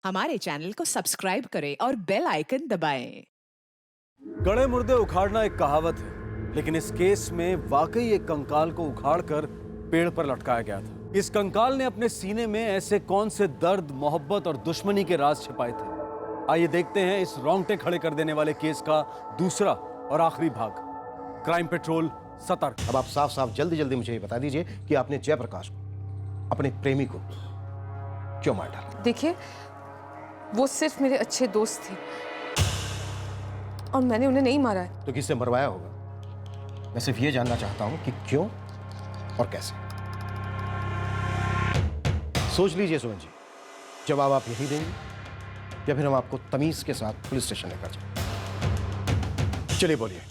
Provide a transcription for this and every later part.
हमारे चैनल को सब्सक्राइब करें और बेल आइकन दबाएं। गड़े मुर्दे उखाड़ना एक कहावत है, लेकिन इस केस में वाकई एक कंकाल को उखाड़कर पेड़ पर लटकाया गया था। इस कंकाल ने अपने सीने में ऐसे कौन से दर्द, मोहब्बत और दुश्मनी के राज छिपाए थे। आइए देखते हैं इस रोंगटे खड़े कर देने वाले केस का दूसरा और आखिरी भाग। क्राइम पेट्रोल सतर्क। अब आप साफ साफ जल्दी जल्दी मुझे ये बता दीजिए कि आपने जयप्रकाश को, अपने प्रेमी को, क्यों मार डाला? देखिए, वो सिर्फ मेरे अच्छे दोस्त थे और मैंने उन्हें नहीं मारा है। तो किससे मरवाया होगा? मैं सिर्फ ये जानना चाहता हूं कि क्यों और कैसे। सोच लीजिए सुमन जी, जवाब आप यही देंगे या फिर हम आपको तमीज के साथ पुलिस स्टेशन लेकर जाएं? चलिए बोलिए,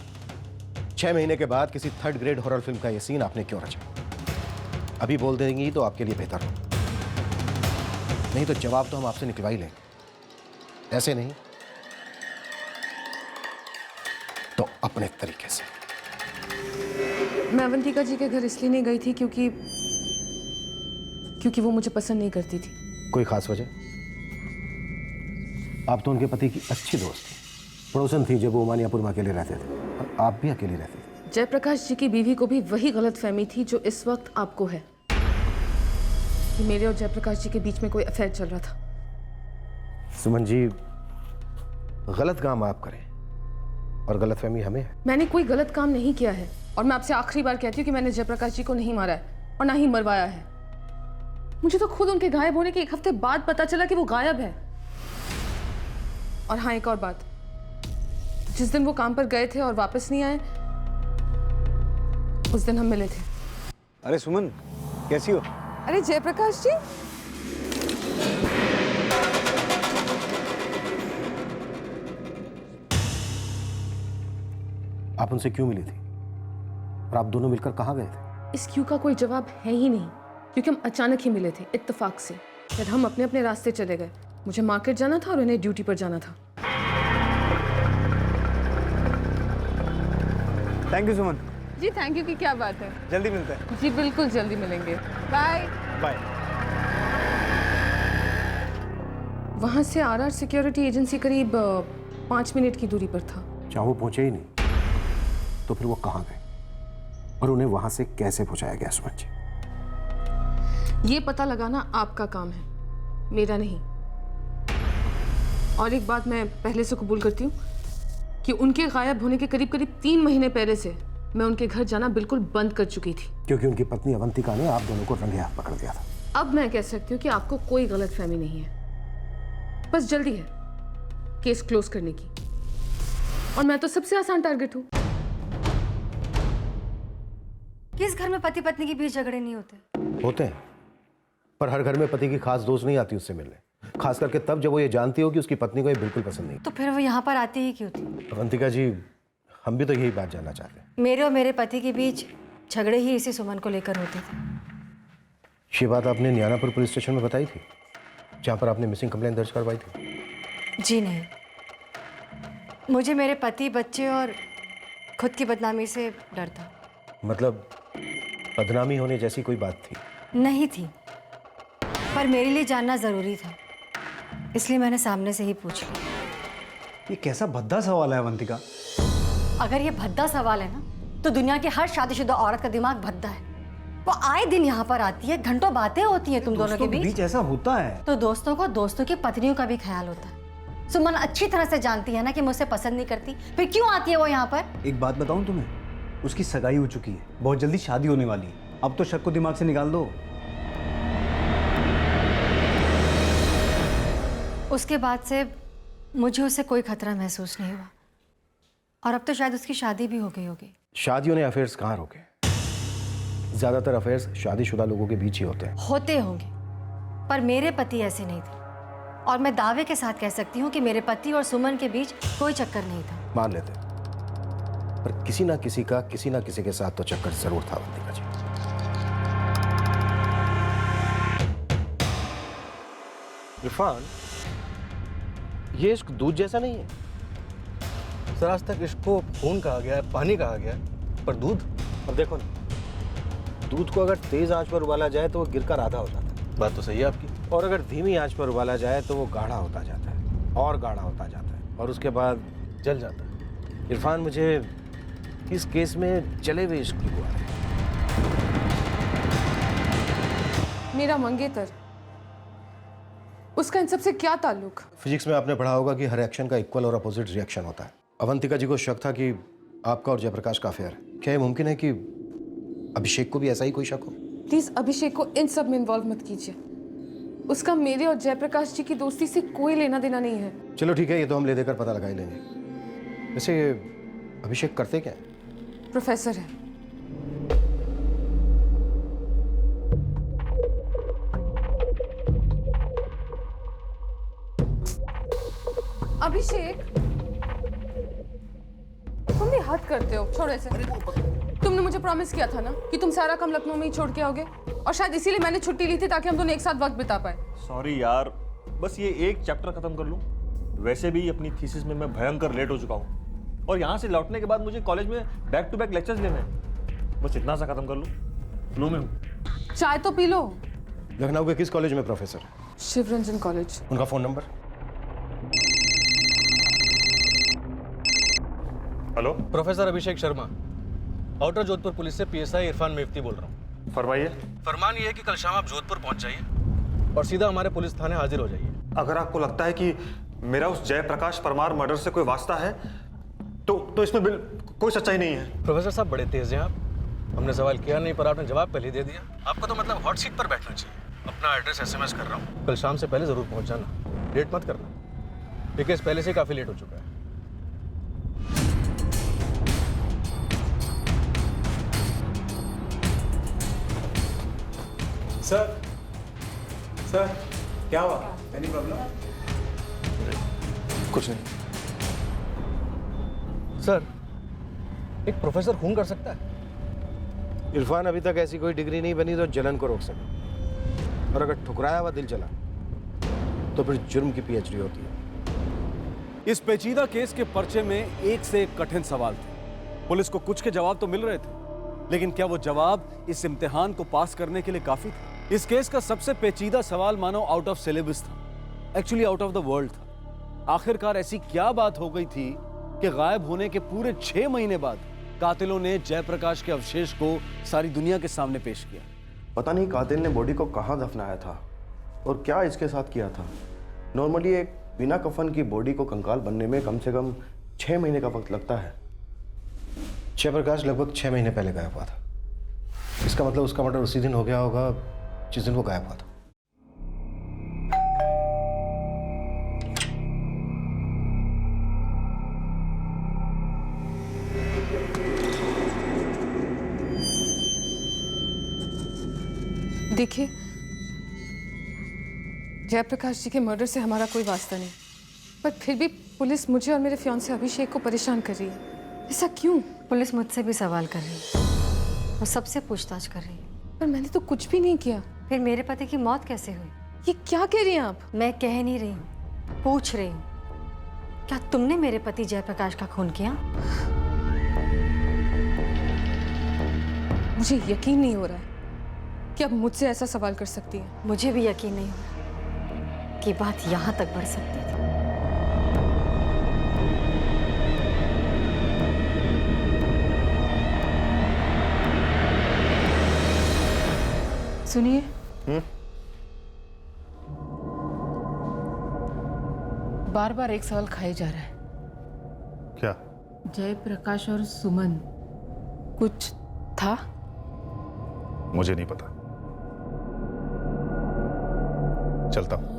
6 महीने के बाद किसी 3rd ग्रेड हॉरर फिल्म का यह सीन आपने क्यों रचा? अभी बोल देंगी तो आपके लिए बेहतर हो, नहीं तो जवाब तो हम आपसे निकलवा ही लेंगे। ऐसे नहीं तो अपने तरीके से। मैं अवंतिका जी के घर इसलिए नहीं गई थी क्योंकि वो मुझे पसंद नहीं करती थी। कोई खास वजह? आप तो उनके पति की अच्छी दोस्त थी, पड़ोसन थी जब वो उमानियापुर में अकेले रहते थे, और आप भी अकेली रहती थी। जयप्रकाश जी की बीवी को भी वही गलतफहमी थी जो इस वक्त आपको है, कि मेरे और जयप्रकाश जी के बीच में कोई अफेयर चल रहा था। सुमन जी, गलत काम आप करें और गलतफहमी हमें है। मैंने कोई गलत काम नहीं किया है और मैं आपसे आखिरी बार कहती हूँ कि मैंने जयप्रकाश जी को नहीं मारा है और ना ही मरवाया है। मुझे तो खुद उनके गायब होने के 1 हफ्ते बाद पता चला कि वो गायब है। और हाँ, एक और बात, जिस दिन वो काम पर गए थे और वापस नहीं आए, उस दिन हम मिले थे। अरे सुमन, कैसी हो? अरे जयप्रकाश जी, आप उनसे क्यों मिली थी और आप दोनों मिलकर कहाँ गए थे? इस क्यों का कोई जवाब है ही नहीं, क्योंकि हम अचानक ही मिले थे, इत्तेफाक से। फिर हम अपने अपने रास्ते चले गए। मुझे मार्केट जाना था और उन्हें ड्यूटी पर जाना था। Thank you Suman. जी थैंक यू की क्या बात है। जल्दी मिलते हैं। जी बिल्कुल जल्दी मिलेंगे। Bye bye. वहां से RR सिक्योरिटी एजेंसी करीब 5 मिनट की दूरी पर था। जहाँ वो पहुंचे ही नहीं तो फिर वो कहाँ गए और उन्हें वहां से कैसे पहुंचाया गया? सुमन जी, ये पता लगाना आपका काम है, मेरा नहीं। और एक बात मैं पहले से कबूल करती हूँ कि उनके गायब होने के करीब 3 महीने पहले से मैं उनके घर जाना बिल्कुल बंद कर चुकी थी, क्योंकि उनकी पत्नी अवंतिका ने आप दोनों को रंगे हाथ पकड़ दिया था। अब मैं कह सकती हूँ कि आपको कोई गलतफहमी नहीं है, बस जल्दी है केस क्लोज करने की। और मैं तो सबसे आसान टारगेट हूँ। किस घर में पति पत्नी के बीच झगड़े नहीं होते हैं, पर हर घर में पति की खास दोस्त नहीं आती उससे मिलने, खास करके तब जब वो ये जानती हो कि उसकी पत्नी को ये बिल्कुल पसंद नहीं। तो फिर वो यहाँ पर आती ही क्यों थी? अवंतिका जी, हम भी तो यही बात जानना चाहते हैं। मेरे और मेरे पति के बीच झगड़े ही इसी सुमन को लेकर होते थे। ये बात आपने न्यानापुर पुलिस स्टेशन में बताई थी, जहाँ पर आपने मिसिंग कंप्लेंट दर्ज करवाई थी? जी नहीं, मुझे मेरे पति, बच्चे और खुद की बदनामी से डर था। मतलब बदनामी होने जैसी कोई बात थी? नहीं थी, पर मेरे लिए जानना जरूरी था, इसलिए मैंने सामने से ही पूछ लिया। ये कैसा भद्दा सवाल है अवंतिका? अगर ये भद्दा सवाल है ना, तो दुनिया की हर शादीशुदा औरत का दिमाग भद्दा है। वो आए दिन यहाँ पर आती है, घंटों बातें होती हैं तुम दोनों के बीच। ऐसा होता है तो दोस्तों को दोस्तों की पत्नियों का भी ख्याल होता है। सुमन अच्छी तरह से जानती है ना कि मुझसे पसंद नहीं करती, फिर क्यों आती है वो यहाँ पर? एक बात बताऊं तुम्हें, उसकी सगाई हो चुकी है, बहुत जल्दी शादी होने वाली है। अब तो शक को दिमाग से निकाल दो। उसके बाद से मुझे उससे कोई खतरा महसूस नहीं हुआ, और अब तो शायद उसकी शादी भी हो गई होगी। शादियों ने अफेयर्स कहाँ रोके? ज्यादातर अफेयर्स शादीशुदा लोगों के बीच ही होते हैं। होते होंगे, पर मेरे पति ऐसे नहीं थे, और मैं दावे के साथ कह सकती हूँ कि मेरे पति और सुमन के बीच कोई चक्कर नहीं था। मान लेते, पर किसी ना किसी का किसी ना किसी के साथ तो चक्कर जरूर था अवंतिका जी। इरफान, ये इश्क दूध जैसा नहीं है? सर, आज तक इसको खून कहा गया है, पानी कहा गया है, पर दूध? अब देखो ना, दूध को अगर तेज आंच पर उबाला जाए तो वो गिरकर आधा हो जाता है। बात तो सही है आपकी। और अगर धीमी आंच पर उबाला जाए तो वो गाढ़ा होता जाता है और गाढ़ा होता जाता है और उसके बाद जल जाता है। इरफान, मुझे इस केस में जले हुए इश्क की हुआ है। मेरा मंगेतर, उसका इन सबसे क्या ताल्लुक? फिजिक्स में आपने पढ़ा होगा कि हर एक्शन का इक्वल और अपोजिट रिएक्शन होता है। अवंतिका जी को शक था कि आपका और जयप्रकाश का अफेयर है। क्या ये मुमकिन है कि अभिषेक को भी ऐसा ही कोई शक हो? प्लीज अभिषेक को इन सब में इन्वॉल्व मत कीजिए। उसका मेरे और जयप्रकाश जी की दोस्ती से कोई लेना देना नहीं है। चलो ठीक है, ये तो हम ले देकर पता लगा ही लेंगे। वैसे ये अभिषेक करते क्या है? प्रोफेसर है। अभिषेक, तुम भी हद करते हो। छोड़ ऐसे। तुमने मुझे प्रॉमिस किया था ना कि तुम सारा काम लखनऊ में ही छोड़ के आओगे, और शायद इसीलिए मैंने छुट्टी ली थी ताकि हम दोनों एक साथ वक्त बिता पाए। सॉरी यार, बस ये एक चैप्टर खत्म कर लूं। वैसे भी अपनी थीसिस में मैं भयंकर लेट हो चुका हूं, और यहाँ से लौटने के बाद मुझे कॉलेज में बैक टू बैक लेक्चर्स लेने हैं। बस इतना सा खत्म कर लूं, फ्लो में हूं। चाय तो पी लो। लखनऊ के किस कॉलेज में प्रोफेसर? शिवरंजन कॉलेज। उनका phone number? Hello, professor Abhishek Sharma, outer Jodhpur police से पीएसआई इरफान मेवती बोल रहा हूँ। फरमाइए। फरमान ये है कि कल शाम आप जोधपुर पहुंच जाइए और सीधा हमारे पुलिस थाने हाजिर हो जाइए। अगर आपको लगता है कि मेरा उस जयप्रकाश परमार मर्डर से कोई वास्ता है तो इसमें कोई सच्चाई नहीं है। प्रोफेसर साहब बड़े तेज हैं आप। हमने सवाल किया नहीं पर आपने जवाब पहले ही दे दिया। आपको तो मतलब हॉट सीट पर बैठना चाहिए। अपना एड्रेस SMS कर रहा हूँ, कल शाम से पहले जरूर पहुंच जाना, लेट मत करना। ये केस पहले से काफी लेट हो चुका है। सर क्या हुआ? Any problem? कुछ नहीं सर, एक प्रोफेसर खून कर सकता है? इरफान, अभी तक ऐसी कोई डिग्री नहीं बनी जो जलन को रोक सके, और अगर ठुकराया हुआ दिल जला तो फिर जुर्म की PhD होती है। इस पेचीदा केस के पर्चे में एक से एक कठिन सवाल थे। पुलिस को कुछ के जवाब तो मिल रहे थे, लेकिन क्या वो जवाब इस इम्तिहान को पास करने के लिए काफी थे? इस केस का सबसे पेचीदा सवाल मानो आउट ऑफ सिलेबस था, actually out of the world था। आखिरकार ऐसी क्या बात हो गई थी कि गायब होने के पूरे 6 महीने बाद कातिलों ने जयप्रकाश के अवशेष को सारी दुनिया के सामने पेश किया? पता नहीं कातिल ने बॉडी को कहाँ दफनाया था और क्या इसके साथ किया था। नॉर्मली एक बिना कफन की बॉडी को कंकाल बनने में कम से कम 6 महीने का वक्त लगता है। जयप्रकाश लगभग 6 महीने पहले गायब हुआ था। इसका मतलब उसका मर्डर उसी दिन हो गया होगा जिस दिन वो गायब हुआ था। देखिए, जयप्रकाश जी के मर्डर से हमारा कोई वास्ता नहीं, पर फिर भी पुलिस मुझे और मेरे फियांसे अभिषेक को परेशान कर रही है। ऐसा क्यों? पुलिस मुझसे भी सवाल कर रही है और सबसे पूछताछ कर रही है। पर मैंने तो कुछ भी नहीं किया। फिर मेरे पति की मौत कैसे हुई? ये क्या कह रही हैं आप? मैं कह नहीं रही हूँ, पूछ रही हूँ। क्या तुमने मेरे पति जयप्रकाश का खून किया? मुझे यकीन नहीं हो रहा है कि आप मुझसे ऐसा सवाल कर सकती हैं। मुझे भी यकीन नहीं हो रहा कि बात यहाँ तक बढ़ सकती थी। सुनिए, बार बार एक सवाल खाए जा रहा है। क्या? जयप्रकाश और सुमन कुछ था? मुझे नहीं पता। चलता हूं।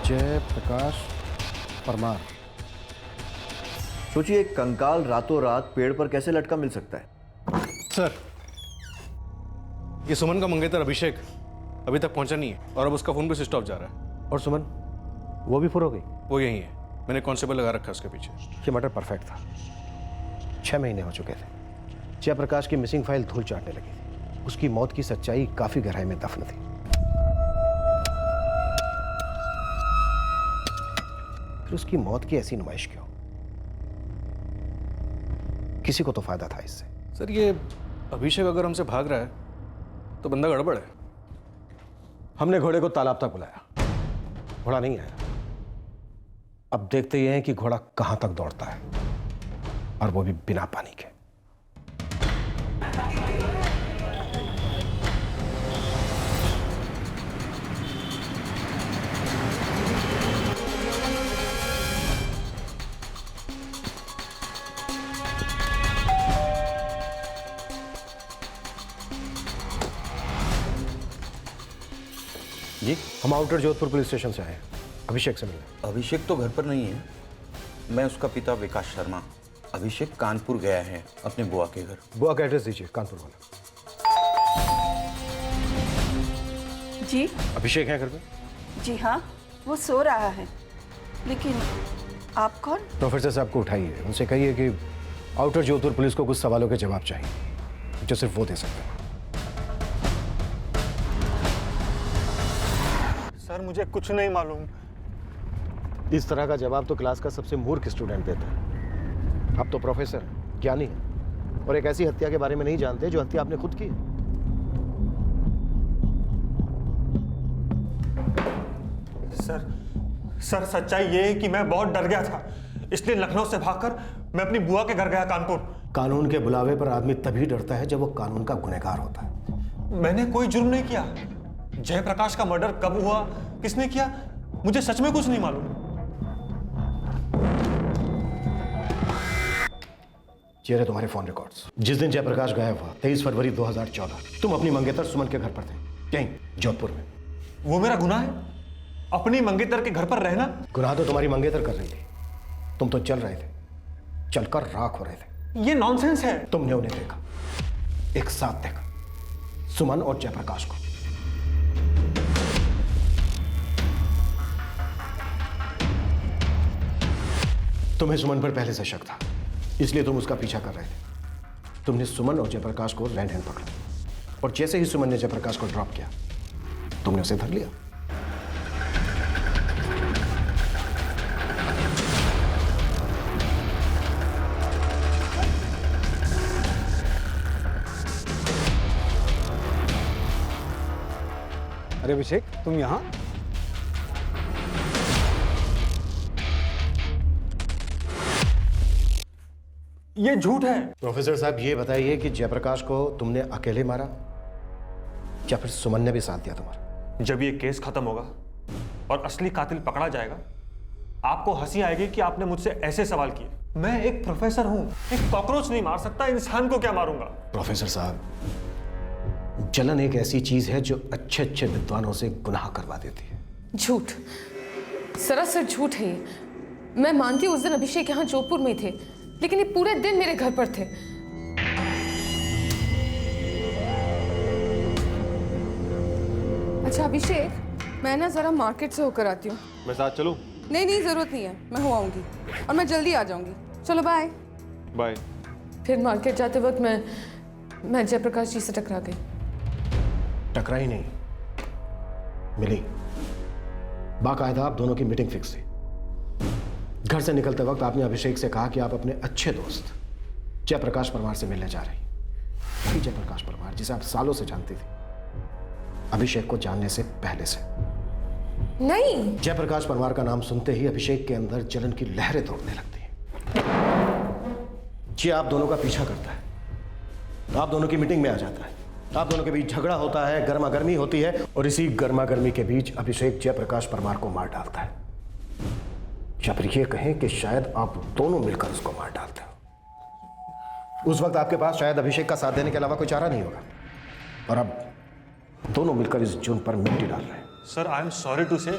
जयप्रकाश परमार। सोचिए, एक कंकाल रातों रात पेड़ पर कैसे लटका मिल सकता है? सर, ये सुमन का मंगेतर अभिषेक अभी तक पहुंचा नहीं है और अब उसका फोन भी स्विच ऑफ जा रहा है। और सुमन, वो भी फुर हो गई? वो यही है, मैंने कांस्टेबल लगा रखा है उसके पीछे। ये मर्डर परफेक्ट था। 6 महीने हो चुके थे। जयप्रकाश की मिसिंग फाइल धूल चाटने लगी। उसकी मौत की सच्चाई काफी गहराई में दफन थी। फिर उसकी मौत की ऐसी नुमाइश क्यों? किसी को तो फायदा था इससे। सर ये अभिषेक अगर हमसे भाग रहा है तो बंदा गड़बड़ है। हमने घोड़े को तालाब तक बुलाया, घोड़ा नहीं आया। अब देखते ये हैं कि घोड़ा कहां तक दौड़ता है, और वो भी बिना पानी के। जी, हम आउटर जोधपुर पुलिस स्टेशन से आए हैं अभिषेक से मिलने। अभिषेक तो घर पर नहीं है। मैं उसका पिता विकास शर्मा। अभिषेक कानपुर गया है अपने बुआ के घर। बुआ का एड्रेस दीजिए, कानपुर वाला। जी अभिषेक है घर में? जी हाँ, वो सो रहा है। लेकिन आप कौन? प्रोफेसर साहब को उठाइए, उनसे कहिए कि आउटर जोधपुर पुलिस को कुछ सवालों के जवाब चाहिए जो सिर्फ वो दे सकते हैं। सर मुझे कुछ नहीं मालूम। इस तरह का जवाब तो क्लास का सबसे मूर्ख स्टूडेंट देता है। आप तो प्रोफेसर हैं, ज्ञानी हैं, और एक ऐसी हत्या के बारे में नहीं जानते जो हत्या आपने खुद की है। सर सच्चाई ये है कि मैं बहुत डर गया था, इसलिए लखनऊ से भागकर मैं अपनी बुआ के घर गया कानपुर। कानून के बुलावे पर आदमी तभी डरता है जब वो कानून का गुनहगार होता है। मैंने कोई जुर्म नहीं किया। जयप्रकाश का मर्डर कब हुआ, किसने किया, मुझे सच में कुछ नहीं मालूम। ये रहे तुम्हारे फोन रिकॉर्ड्स। जिस दिन जयप्रकाश गायब हुआ 23 फरवरी 2014, तुम अपनी मंगेतर सुमन के घर पर थे, यहीं जोधपुर में। वो मेरा गुनाह है, अपनी मंगेतर के घर पर रहना? गुनाह तो तुम्हारी मंगेतर कर रही थी, तुम तो चल रहे थे, चलकर राख हो रहे थे। ये नॉनसेंस है। तुमने उन्हें देखा, एक साथ देखा, सुमन और जयप्रकाश को। तुम्हें सुमन पर पहले से शक था, इसलिए तुम उसका पीछा कर रहे थे। तुमने सुमन और जयप्रकाश को रेड हैंड पकड़ा, और जैसे ही सुमन ने जयप्रकाश को ड्रॉप किया, तुमने उसे धर लिया। अरे अभिषेक, तुम यहाँ? ये झूठ है। प्रोफेसर साहब ये बताइए कि जयप्रकाश को तुमने अकेले मारा या फिर सुमन ने भी साथ दिया तुम्हारा? जब ये केस खत्म होगा और असली कातिल पकड़ा जाएगा, आपको हंसी आएगी कि आपने मुझसे ऐसे सवाल किए। मैं एक प्रोफेसर हूं, एक कॉकरोच नहीं मार सकता, इंसान को क्या मारूंगा? प्रोफेसर साहब, जलन एक ऐसी चीज है जो अच्छे अच्छे विद्वानों से गुनाह करवा देती है। झूठ, सरासर झूठ है ये। मैं मानती हूँ उस दिन अभिषेक यहाँ जोधपुर में थे, लेकिन ये पूरे दिन मेरे घर पर थे। अच्छा अभिषेक, मैं ना जरा मार्केट से होकर आती हूँ। मैं साथ चलूं? नहीं नहीं, जरूरत नहीं है, मैं हो आऊंगी और मैं जल्दी आ जाऊंगी। चलो बाय बाय। फिर मार्केट जाते वक्त मैं जयप्रकाश जी से टकरा गई। टकराई नहीं, मिली। बाकायदा आप दोनों की मीटिंग फिक्स थी। घर से निकलते वक्त आपने अभिषेक से कहा कि आप अपने अच्छे दोस्त जयप्रकाश परमार से मिलने जा रही। वही जयप्रकाश परमार जिसे आप सालों से जानती थी, अभिषेक को जानने से पहले से। नहीं, जयप्रकाश परमार का नाम सुनते ही अभिषेक के अंदर जलन की लहरें दौड़ने लगती हैं। ये आप दोनों का पीछा करता है, आप दोनों की मीटिंग में आ जाता है, आप दोनों के बीच झगड़ा होता है, गर्मा गर्मी होती है, और इसी गर्मा गर्मी के बीच अभिषेक जयप्रकाश परमार को मार डालता है। या फिर ये कहें कि शायद आप दोनों मिलकर उसको मार डालते हो। उस वक्त आपके पास शायद अभिषेक का साथ देने के अलावा कोई चारा नहीं होगा, और अब दोनों मिलकर इस जुर्म पर मिट्टी डाल रहे हैं। Sir I am sorry to say,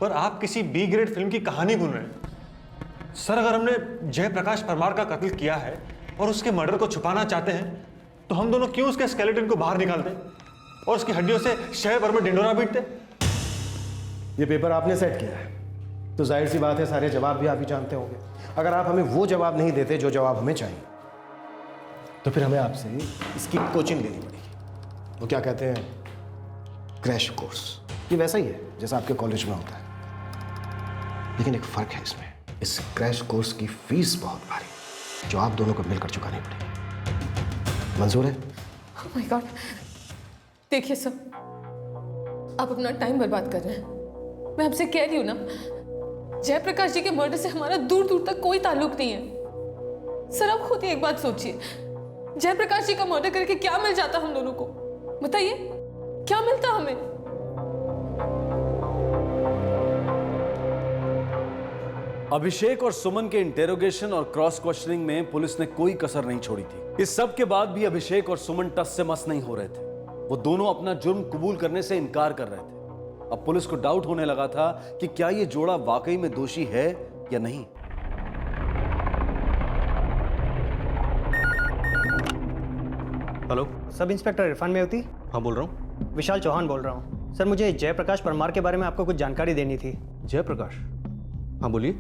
पर आप किसी बी ग्रेड फिल्म की कहानी बुन रहे हैं। सर अगर हमने जयप्रकाश परमार का कत्ल किया है और उसके मर्डर को छुपाना चाहते हैं, तो हम दोनों क्यों उसके स्केलेटन को बाहर निकालते और उसकी हड्डियों से शहर भर में ढिंडोरा पीटते? ये पेपर आपने सेट किया है, तो जाहिर सी बात है सारे जवाब भी आप ही जानते होंगे। अगर आप हमें वो जवाब नहीं देते जो जवाब हमें चाहिए, तो फिर हमें आपसे इसकी कोचिंग लेनी पड़ेगी। वो क्या कहते हैं, क्रैश कोर्स। ये वैसा ही है जैसा आपके कॉलेज में होता है, लेकिन एक फर्क है इसमें। इस क्रैश कोर्स की फीस बहुत भारी, जो आप दोनों को मिलकर चुकानी पड़ेगी। मंजूर है? Oh my God! देखिए सर, आप अपना टाइम बर्बाद कर रहे हैं। मैं आपसे कह रही हूँ ना, जयप्रकाश जी के मर्डर से हमारा दूर दूर तक कोई ताल्लुक नहीं है। सर आप खुद ही एक बात सोचिए, जयप्रकाश जी का मर्डर करके क्या मिल जाता हम दोनों को? बताइए, क्या मिलता हमें? अभिषेक और सुमन के इंटेरोगेशन और क्रॉस क्वेश्चनिंग में पुलिस ने कोई कसर नहीं छोड़ी थी। इस सब के बाद भी अभिषेक और सुमन टस से मस नहीं हो रहे थे। वो दोनों अपना जुर्म कबूल करने से इनकार कर रहे थे। अब पुलिस को डाउट होने लगा था कि क्या ये जोड़ा वाकई में दोषी है या नहीं। Hello, sub inspector Irfan मेवती। हाँ बोल रहा हूँ। विशाल चौहान बोल रहा हूँ। सर मुझे जयप्रकाश परमार के बारे में आपको कुछ जानकारी देनी थी। जयप्रकाश? हाँ बोलिए।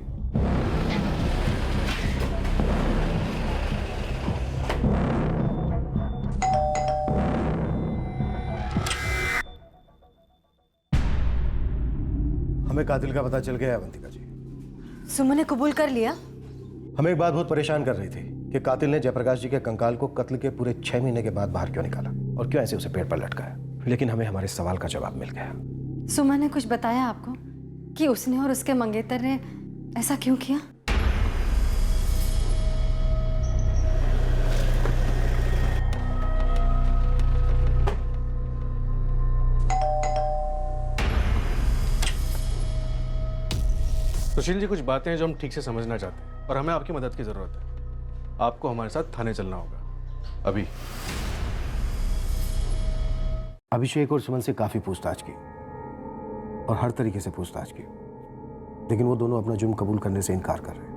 हमें कातिल का पता चल गया अवंतिका जी। सुमन ने कबूल कर लिया? हमें एक बात बहुत परेशान कर रही थी कि कातिल ने जयप्रकाश जी के कंकाल को कत्ल के पूरे 6 महीने के बाद बाहर क्यों निकाला और क्यों ऐसे उसे पेड़ पर लटकाया। लेकिन हमें हमारे सवाल का जवाब मिल गया। सुमन ने कुछ बताया आपको कि उसने और उसके मंगेतर ने ऐसा क्यों किया? सुशील जी, कुछ बातें हैं जो हम ठीक से समझना चाहते हैं और हमें आपकी मदद की जरूरत है। आपको हमारे साथ थाने चलना होगा अभी। अभिषेक और सुमन से काफी पूछताछ की और हर तरीके से पूछताछ की, लेकिन वो दोनों अपना जुर्म कबूल करने से इनकार कर रहे हैं।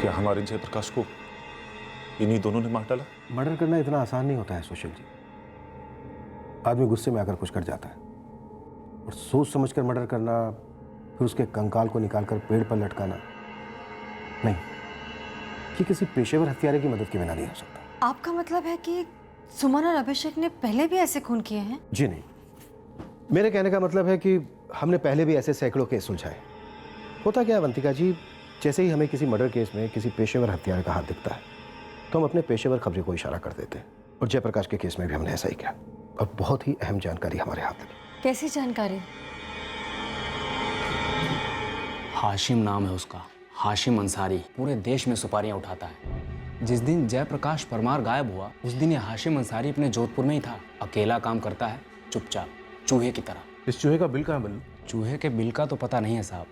क्या हमारे जयप्रकाश को इन्हीं दोनों ने मार डाला? मर्डर करना इतना आसान नहीं होता है सुशील जी। आदमी गुस्से में आकर कुछ कर जाता है, और सोच समझकर मर्डर करना, फिर उसके कंकाल को निकालकर पेड़ पर लटकाना, नहीं, कि किसी पेशेवर हत्यारे की मदद के बिना नहीं हो सकता। आपका मतलब है कि सुमन और अभिषेक ने पहले भी ऐसे खून किए हैं? जी नहीं, मेरे कहने का मतलब है कि हमने पहले भी ऐसे सैकड़ों केस सुलझाए। होता क्या है अवंतिका जी, जैसे ही हमें किसी मर्डर केस में किसी पेशेवर हत्यारे का हाथ दिखता है तो हम अपने पेशेवर खबरें को इशारा कर देते हैं, और जयप्रकाश के केस में भी हमने ऐसा ही किया, और बहुत ही अहम जानकारी हमारे हाथ लगी। कैसी जानकारी? हाशिम नाम है उसका, हाशिम अंसारी। पूरे देश में सुपारियां उठाता है। जिस दिन जयप्रकाश परमार गायब हुआ उस दिन ये हाशिम अंसारी अपने जोधपुर में ही था। अकेला काम करता है, चुपचाप, चूहे की तरह। इस चूहे का बिल कहाँ बल्लू? चूहे के बिल का तो पता नहीं है साहब,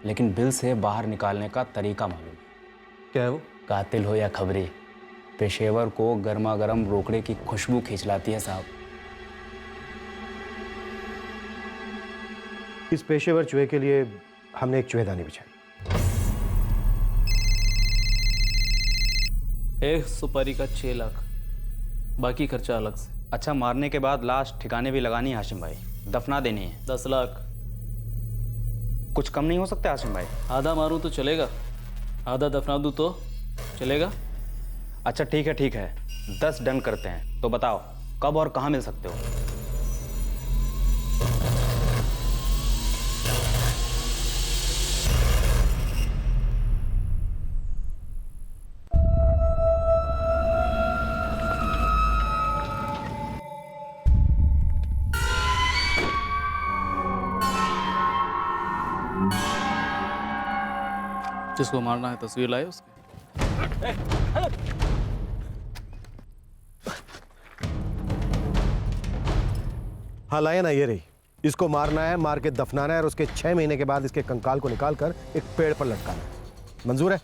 लेकिन बिल से बाहर निकालने का तरीका मालूम है। क्या है वो? कातिल हो या खबरी, पेशेवर को गर्मा गर्म रोकड़े की खुशबू खींच लाती है साहब। इस पेशेवर चूहे के लिए हमने एक चूहेदानी बिछाई। एक सुपारी का 6 लाख, बाकी खर्चा अलग से। अच्छा, मारने के बाद लाश ठिकाने भी लगानी है हाशिम भाई, दफना देनी है। 10 लाख। कुछ कम नहीं हो सकता हाशिम भाई? आधा मारूं तो चलेगा, आधा दफना दूं तो चलेगा? अच्छा ठीक है, 10 डन करते हैं। तो बताओ कब और कहाँ मिल सकते हो? जिसको मारना है तस्वीर लाए उसकी। हाँ लाया ना, ये रही। इसको मारना है, मार के दफनाना है, और उसके 6 महीने के बाद इसके कंकाल को निकालकर एक पेड़ पर लटकाना है। मंजूर है?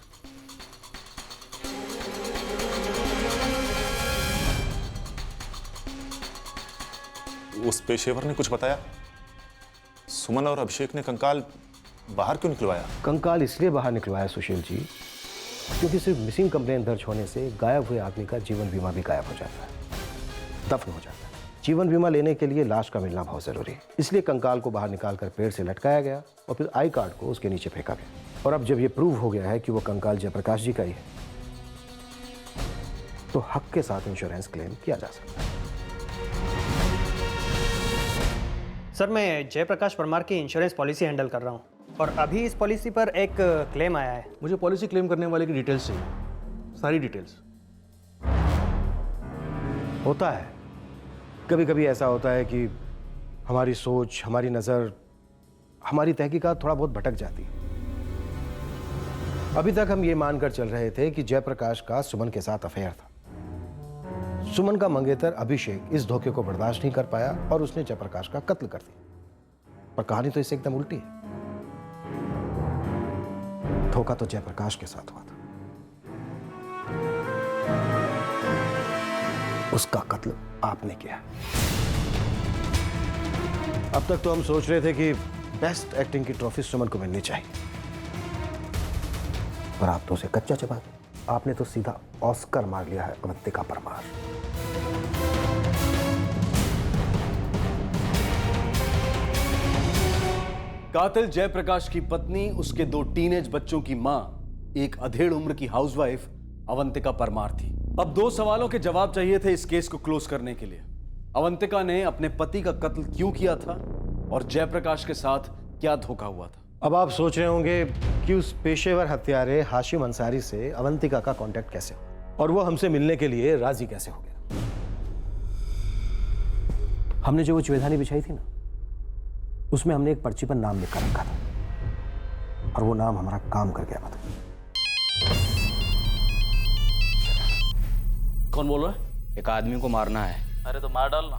उस पेशेवर ने कुछ बताया? सुमन और अभिषेक ने कंकाल बाहर क्यों निकलवाया? कंकाल इसलिए बाहर निकलवाया सुशील जी, क्योंकि सिर्फ मिसिंग कंप्लेंट दर्ज होने से गायब हुए आदमी का जीवन बीमा भी गायब हो जाता है, दफन हो जाता है। जीवन बीमा लेने के लिए लाश का मिलना बहुत जरूरी है, इसलिए कंकाल को बाहर निकालकर पेड़ से लटकाया गया और फिर आई कार्ड को उसके नीचे फेंका गया। और अब जब ये प्रूव हो गया है कि वो कंकाल जयप्रकाश जी का ही है, तो हक के साथ इंश्योरेंस क्लेम किया जा सकता है। सर, मैं जयप्रकाश परमार की इंश्योरेंस पॉलिसी हैंडल कर रहा हूँ और अभी इस पॉलिसी पर एक क्लेम आया है। मुझे पॉलिसी क्लेम करने वाले की डिटेल्स चाहिए, सारी डिटेल्स। होता है, कभी कभी ऐसा होता है कि हमारी सोच, हमारी नज़र, हमारी तहकीकात थोड़ा बहुत भटक जाती है। अभी तक हम ये मानकर चल रहे थे कि जयप्रकाश का सुमन के साथ अफेयर था। सुमन का मंगेतर अभिषेक इस धोखे को बर्दाश्त नहीं कर पाया और उसने जयप्रकाश का कत्ल कर दिया। पर कहानी तो इससे एकदम उल्टी है। धोखा तो जयप्रकाश के साथ हुआ था, उसका कत्ल आपने किया। अब तक तो हम सोच रहे थे कि बेस्ट एक्टिंग की ट्रॉफी सुमन को मिलनी चाहिए, पर आप तो उसे कच्चा चबा गए। आपने तो सीधा ऑस्कर मार लिया है अवंतिका परमार। कातिल जयप्रकाश की पत्नी, उसके 2 टीनेज बच्चों की मां, एक अधेड़ उम्र की हाउसवाइफ अवंतिका परमार थी। अब 2 सवालों के जवाब चाहिए थे इस केस को क्लोज करने के लिए। अवंतिका ने अपने पति का कत्ल क्यों किया था और जयप्रकाश के साथ क्या धोखा हुआ था। अब आप सोच रहे होंगे कि उस पेशेवर हत्यारे हाशिम अंसारी से अवंतिका का कांटेक्ट कैसे हुआ और वो हमसे मिलने के लिए राजी कैसे हो गया। हमने जो वो चुवेधानी बिछाई थी ना, उसमें हमने एक पर्ची पर नाम लिखकर रखा था और वो नाम हमारा काम कर गया। मतलब कौन बोल रहा है? एक आदमी को मारना है। अरे तो मार डालना,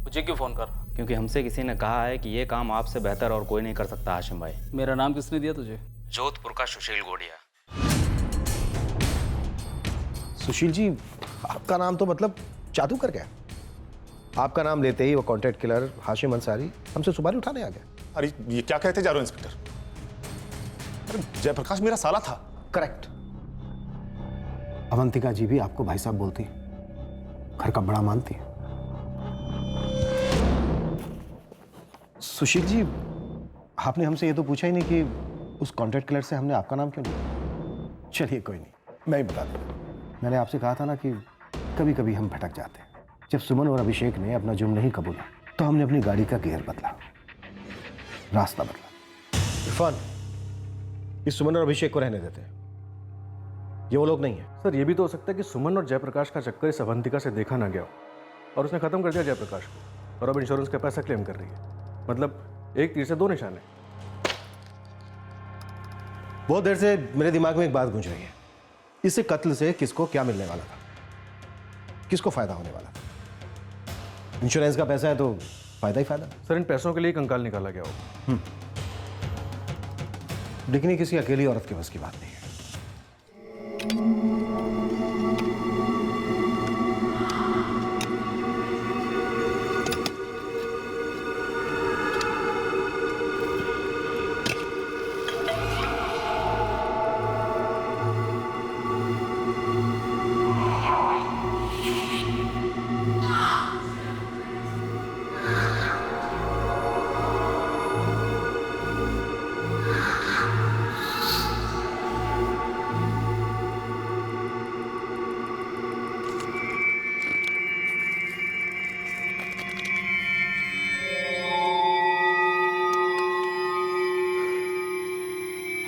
मुझे क्यों फोन कर रहा? क्योंकि हमसे किसी ने कहा है कि ये काम आपसे बेहतर और कोई नहीं कर सकता हाशिम भाई। मेरा नाम किसने दिया तुझे? जोधपुर का सुशील गोड़िया। सुशील जी, आपका नाम तो मतलब जादू कर गया। आपका नाम लेते ही वो कॉन्ट्रैक्ट किलर हाशिम अंसारी हमसे सुपारी उठाने आ गया। अरे ये क्या कहते जा रहे हो इंस्पेक्टर? अरे जयप्रकाश मेरा साला था। करेक्ट। अवंतिका जी भी आपको भाई साहब बोलती, घर का बड़ा मानती है। सुशील जी, आपने हमसे ये तो पूछा ही नहीं कि उस कॉन्ट्रैक्ट किलर से हमने आपका नाम क्यों लिया। चलिए कोई नहीं, मैं ही बता दूँ। मैंने आपसे कहा था ना कि कभी कभी हम भटक जाते हैं। जब सुमन और अभिषेक ने अपना जुर्म नहीं कबूला तो हमने अपनी गाड़ी का गियर बदला, रास्ता बदला। इरफान, इस सुमन और अभिषेक को रहने देते हैं, ये वो लोग नहीं है। सर, ये भी तो हो सकता है कि सुमन और जयप्रकाश का चक्कर इस अवंतिका से देखा ना गया हो और उसने खत्म कर दिया जयप्रकाश को और अब इंश्योरेंस का पैसा क्लेम कर रही है। मतलब एक तीर से 2 निशाने। बहुत देर से मेरे दिमाग में एक बात गूंज रही है। इस कत्ल से किसको क्या मिलने वाला था, किसको फायदा होने वाला था? इंश्योरेंस का पैसा है तो फायदा ही फायदा। सर, इन पैसों के लिए कंकाल निकाला गया होगा। लेकिन ये किसी अकेली औरत के बस की बात नहीं है।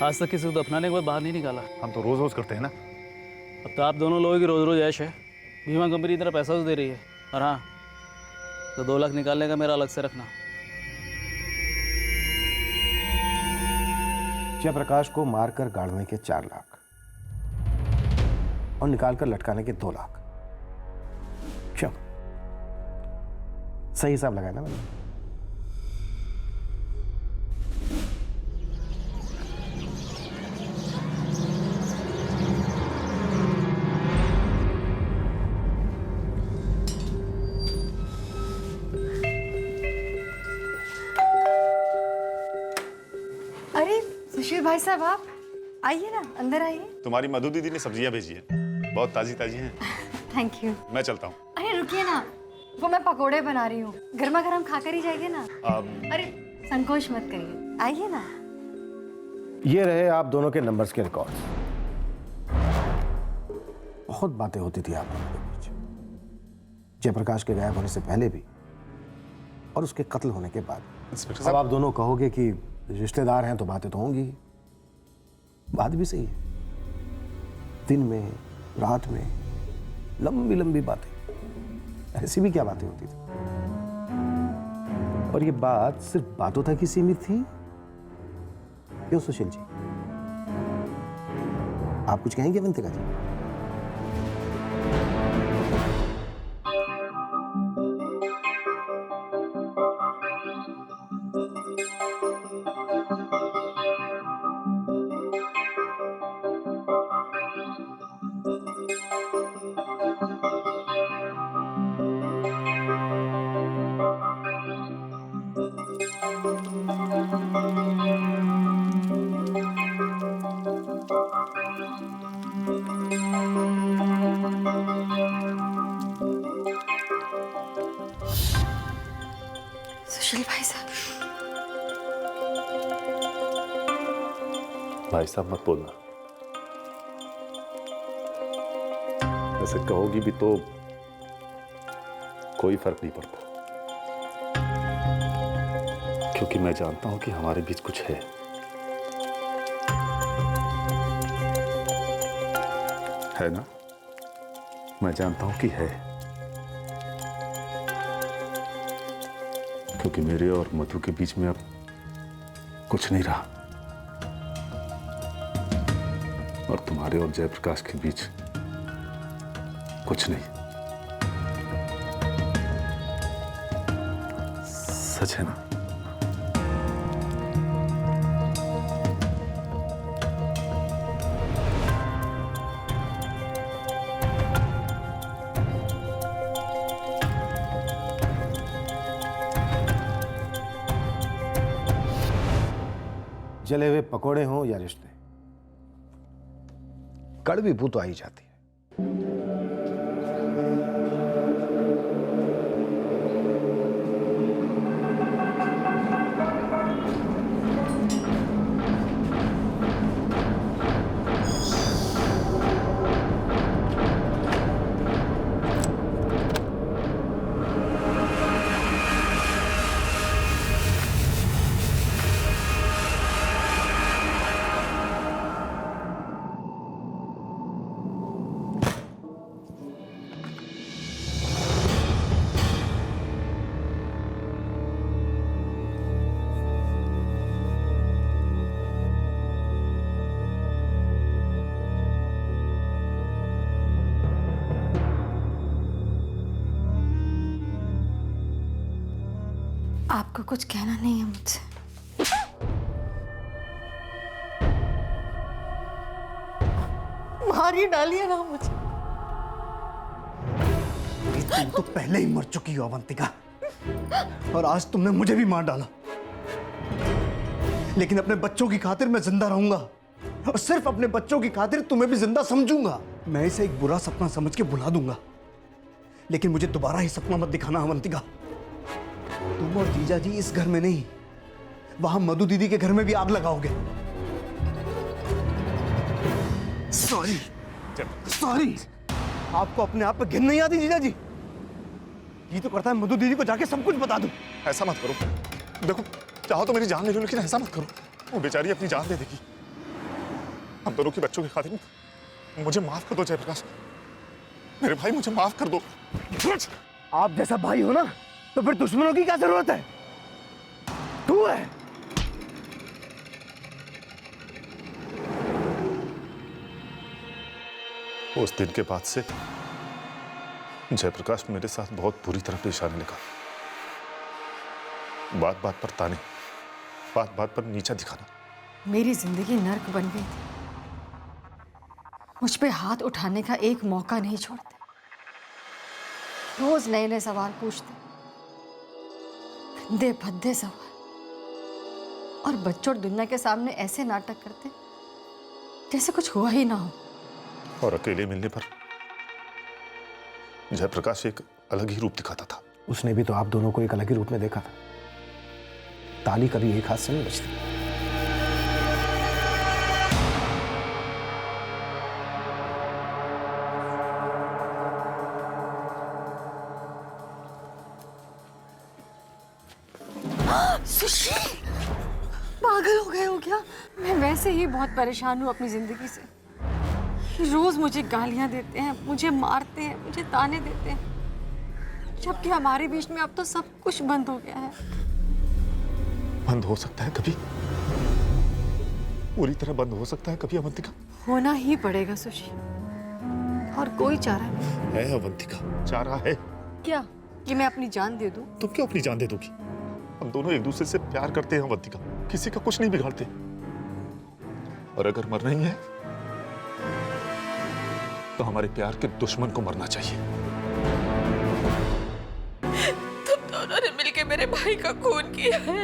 आज तक किसी को दफनाने के बाद बाहर नहीं निकाला। हम तो रोज रोज करते हैं ना। अब तो आप दोनों लोगों की रोज रोज ऐश है। बीमा कंपनी इतना पैसा तो दे रही है। और हाँ, तो 2 लाख निकालने का मेरा अलग से रखना। जयप्रकाश को मारकर गाड़ने के 4 लाख और निकालकर लटकाने के 2 लाख। क्यों? सही हिसाब लगाया ना मैंने? अरे सुशील भाई साहब, आप आइए ना, अंदर आइए। तुम्हारी मधु दीदी ने सब्जियां भेजी हैं, बहुत ताजी ताजी हैं। Thank you. मैं चलता हूँ। अरे रुकिए ना, वो मैं पकोड़े बना रही हूँ, गर्मा गर्म खाकर ही जाइए ना। अरे संकोच मत करिए, आइए ना। ये रहे आप दोनों के नंबर्स के रिकॉर्ड्स बहुत बातें होती थी आप दोनों के बीच, जयप्रकाश के गायब होने से पहले भी और उसके कत्ल होने के बाद। अब आप दोनों कहोगे कि रिश्तेदार हैं तो बातें तो होंगी। बात भी सही है, दिन में रात में लंबी लंबी बातें, ऐसी भी क्या बातें होती थी। और ये बात सिर्फ बातों तक ही सीमित थी, क्यों सुशील जी? आप कुछ कहेंगे अवंतिका जी? सुशील भाई साहब, भाई साहब मत बोलना, ऐसे कहोगी भी तो कोई फर्क नहीं पड़ता, क्योंकि मैं जानता हूं कि हमारे बीच कुछ है ना? मैं जानता हूं कि है, क्योंकि मेरे और मधु के बीच में अब कुछ नहीं रहा, और तुम्हारे और जयप्रकाश के बीच कुछ नहीं। सच है ना? जले हुए पकोड़े हों या रिश्ते, कड़वी बू तो आई जाती है। आपको कुछ कहना नहीं है मुझसे? मार ही डालिए ना मुझे। तुम तो पहले ही मर चुकी हो अवंतिका, और आज तुमने मुझे भी मार डाला। लेकिन अपने बच्चों की खातिर मैं जिंदा रहूंगा, और सिर्फ अपने बच्चों की खातिर तुम्हें भी जिंदा समझूंगा। मैं इसे एक बुरा सपना समझ के भुला दूंगा, लेकिन मुझे दोबारा ही सपना मत दिखाना अवंतिका। तुम और जीजा जी इस घर में नहीं, वहां मधु दीदी के घर में भी आग लगाओगे। सॉरी सॉरी, आपको अपने आप पे घिन नहीं आती जीजा जी? ये तो करता है मधु दीदी को जाके सब कुछ बता दूं। ऐसा मत करो, देखो चाहो तो मेरी जान ले लो, लेकिन ऐसा मत करो, वो बेचारी अपनी जान दे देगी। हम दोनों के बच्चों की खातिर मुझे माफ कर दो जयप्रकाश, मेरे भाई मुझे माफ कर दो। आप जैसा भाई हो ना, तो फिर दुश्मनों की क्या जरूरत है? तू है। उस दिन के बाद से जयप्रकाश मेरे साथ बहुत बुरी तरह पेश आने लगा। बात बात पर ताने, बात बात पर नीचा दिखाना। मेरी जिंदगी नर्क बन गई थी। मुझ पे हाथ उठाने का एक मौका नहीं छोड़ते। रोज नए नए सवाल पूछते, गंदे भद्दे सवाल, और बच्चों और दुनिया के सामने ऐसे नाटक करते जैसे कुछ हुआ ही ना हो। और अकेले मिलने पर जयप्रकाश एक अलग ही रूप दिखाता था। उसने भी तो आप दोनों को एक अलग ही रूप में देखा था। ताली कभी एक हाथ से नहीं बचती। सुशील, पागल हो गए हो क्या? मैं वैसे ही बहुत परेशान हूँ अपनी जिंदगी से। रोज मुझे गालियाँ देते हैं, मुझे मारते हैं, मुझे ताने देते हैं, जबकि हमारे बीच में अब तो सब कुछ बंद हो गया है। बंद हो सकता है कभी, पूरी तरह बंद हो सकता है कभी अवंतिका। होना ही पड़ेगा सुशील, और कोई चारा नहीं है अवंतिका, चारा है। क्या कि मैं अपनी जान दे दूं? तुम क्यों अपनी जान दे दोगी? हम दोनों एक दूसरे से प्यार करते हैं अवंतिका, किसी का कुछ नहीं बिगाड़ते। और अगर मरना ही है तो हमारे प्यार के दुश्मन को मरना चाहिए। तुम दोनों ने मिलके मेरे भाई का खून किया है।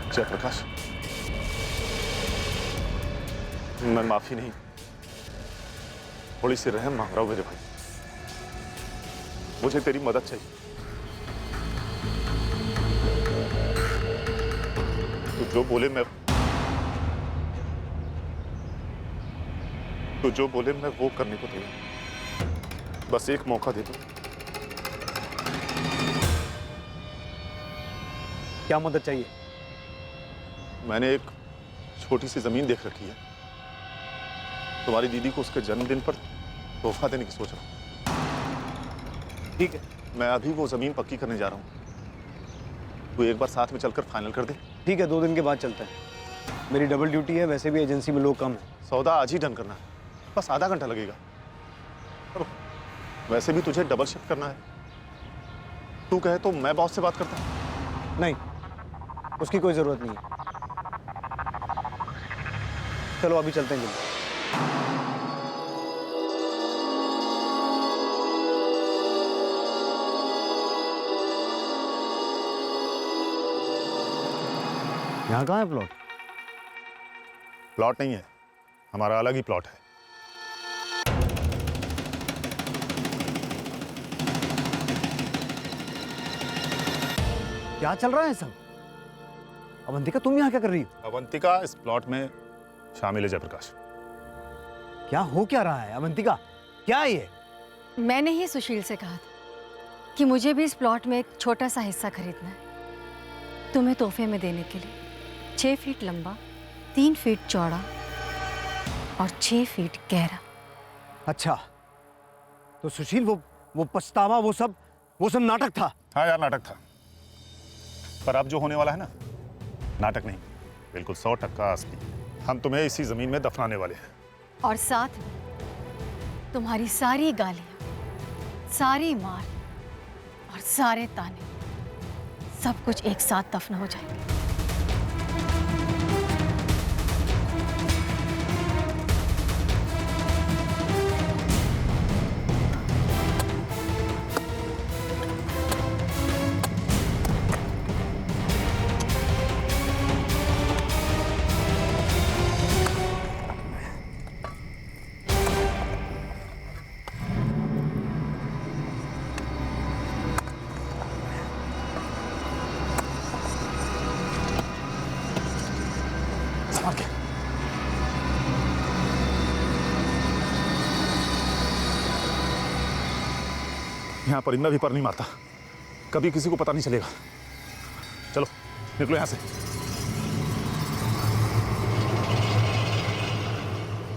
जयप्रकाश, मैं माफी नहीं, थोड़ी सी रहम मांग रहा हूं मेरे भाई। मुझे तेरी मदद चाहिए। तू जो बोले मैं वो करने को तैयार। बस एक मौका दे दो। क्या मदद चाहिए? मैंने एक छोटी सी जमीन देख रखी है, तुम्हारी दीदी को उसके जन्मदिन पर तोहफा देने की सोच रहा हूं। ठीक है, मैं अभी वो जमीन पक्की करने जा रहा हूं। तू एक बार साथ में चलकर फाइनल कर दे। ठीक है, 2 दिन के बाद चलते हैं। मेरी डबल ड्यूटी है, वैसे भी एजेंसी में लोग कम है। सौदा आज ही डन करना है, बस आधा घंटा लगेगा। चलो, वैसे भी तुझे डबल शिफ्ट करना है। तू कहे तो मैं बॉस से बात करता हूं। नहीं, उसकी कोई जरूरत नहीं है। चलो अभी चलते हैं जल्दी। यहाँ कहाँ है प्लॉट? प्लॉट नहीं है, हमारा अलग ही प्लॉट है। क्या चल रहा है सब? अवंतिका, तुम यहाँ क्या कर रही हो? अवंतिका इस प्लॉट में शामिल है जयप्रकाश। क्या हो क्या रहा है अवंतिका? क्या है ये? मैंने ही सुशील से कहा था कि मुझे भी इस प्लॉट में एक छोटा सा हिस्सा खरीदना है, तुम्हें तोहफे में देने के लिए। 6 फीट लंबा, 3 फीट चौड़ा और 6 फीट गहरा। अच्छा, तो सुशील वो पछतावा वो सब नाटक था? हाँ यार, नाटक था, पर अब जो होने वाला है ना, नाटक नहीं, बिल्कुल 100% असली। हम तुम्हें इसी जमीन में दफनाने वाले हैं। और साथ में तुम्हारी सारी गालियां, सारी मार और सारे ताने, सब कुछ एक साथ दफन हो जाएंगे। यहाँ परिंदा भी पर नहीं मारता, कभी किसी को पता नहीं चलेगा। चलो निकलो यहाँ से।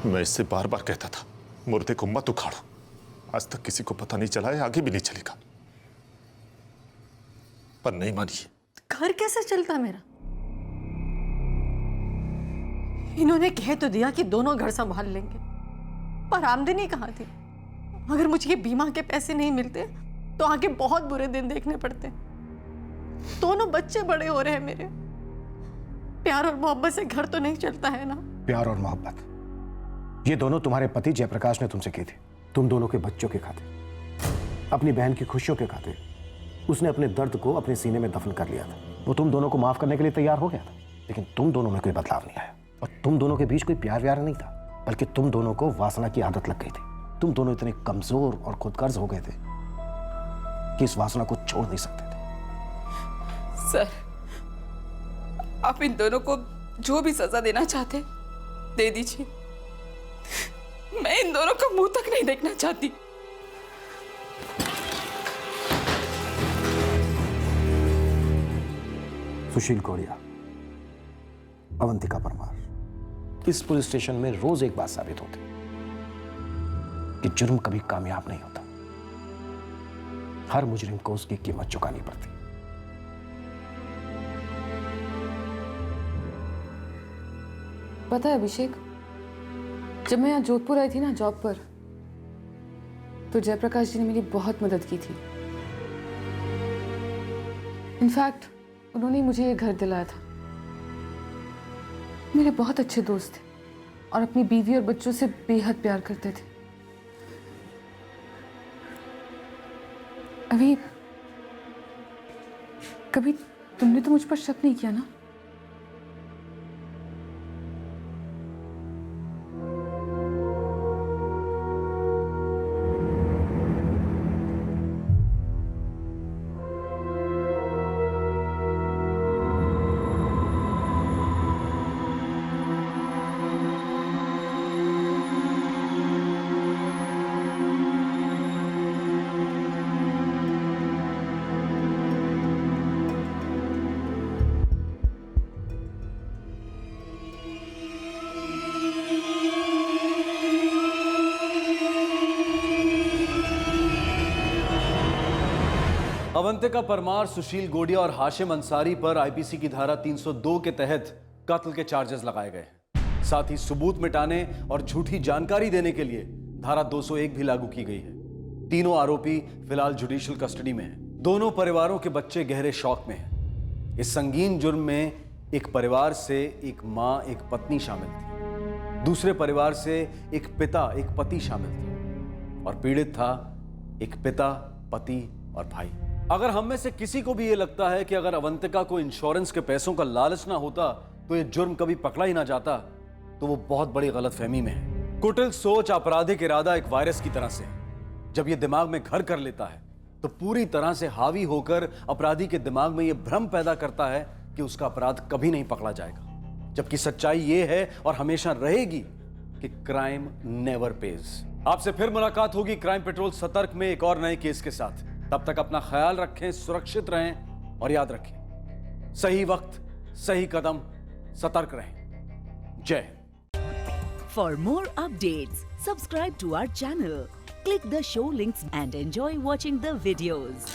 मैं इससे बार बार कहता था, मुर्दे को मत उखाड़ो। आज तक किसी को पता नहीं चला है, आगे भी नहीं चलेगा, पर नहीं मानी। घर कैसे चलता मेरा? इन्होंने कह तो दिया कि दोनों घर संभाल लेंगे, पर आमदनी कहाँ थी? अगर मुझे ये बीमा के पैसे नहीं मिलते तो आगे बहुत बुरे दिन देखने पड़ते। दोनों बच्चे बड़े हो रहे हैं मेरे। प्यार और मोहब्बत से घर तो नहीं चलता है ना। प्यार और मोहब्बत ये दोनों तुम्हारे पति जयप्रकाश ने तुमसे की थी, तुम दोनों के बच्चों के खातिर, अपनी बहन की खुशियों के खातिर। उसने अपने दर्द को अपने सीने में दफन कर लिया था। वो तुम दोनों को माफ करने के लिए तैयार हो गया था, लेकिन तुम दोनों में कोई बदलाव नहीं आया। और तुम दोनों के बीच कोई प्यार व्यार नहीं था, बल्कि तुम दोनों को वासना की आदत लग गई थी। तुम दोनों इतने कमजोर और खुदगर्ज हो गए थे कि इस वासना को छोड़ नहीं सकते थे। सर, आप इन दोनों को जो भी सजा देना चाहते दे दीजिए। मैं इन दोनों का मुंह तक नहीं देखना चाहती। सुशील कोड़िया, अवंतिका परमार, इस पुलिस स्टेशन में रोज एक बात साबित होती कि जुर्म कभी कामयाब नहीं होता। हर मुजरिम को उसकी कीमत चुकानी पड़ती। पता है अभिषेक, जब मैं यहाँ जोधपुर आई थी ना जॉब पर, तो जयप्रकाश जी ने मेरी बहुत मदद की थी। इनफैक्ट उन्होंने ही मुझे ये घर दिलाया था। मेरे बहुत अच्छे दोस्त थे और अपनी बीवी और बच्चों से बेहद प्यार करते थे। अभी कभी तुमने तो मुझ पर शक नहीं किया ना? अवंतिका परमार, सुशील गोड़िया और हाशिम अंसारी पर आईपीसी की धारा 302 के तहत कत्ल के चार्जेस लगाए गए। साथ ही सबूत मिटाने और झूठी जानकारी देने के लिए धारा 201 भी लागू की गई है। तीनों आरोपी फिलहाल जुडिशियल कस्टडी में हैं। दोनों परिवारों के बच्चे गहरे शौक में हैं। इस संगीन जुर्म में एक परिवार से एक मां, एक पत्नी शामिल थी। दूसरे परिवार से एक पिता, एक पति शामिल थे और पीड़ित था एक पिता, पति और भाई। अगर हम में से किसी को भी यह लगता है कि अगर अवंतिका को इंश्योरेंस के पैसों का लालच ना होता तो यह जुर्म कभी पकड़ा ही ना जाता, तो वो बहुत बड़ी गलतफहमी में है। कुटिल सोच, आपराधिक इरादा एक वायरस की तरह से है। जब यह दिमाग में घर कर लेता है तो पूरी तरह से हावी होकर अपराधी के दिमाग में यह भ्रम पैदा करता है कि उसका अपराध कभी नहीं पकड़ा जाएगा। जबकि सच्चाई यह है और हमेशा रहेगी कि क्राइम नेवर पेज। आपसे फिर मुलाकात होगी क्राइम पेट्रोल सतर्क में एक और नए केस के साथ। तब तक अपना ख्याल रखें, सुरक्षित रहें और याद रखें, सही वक्त, सही कदम, सतर्क रहें। जय Hind. For more updates, subscribe to our channel, click the show links and enjoy watching the videos.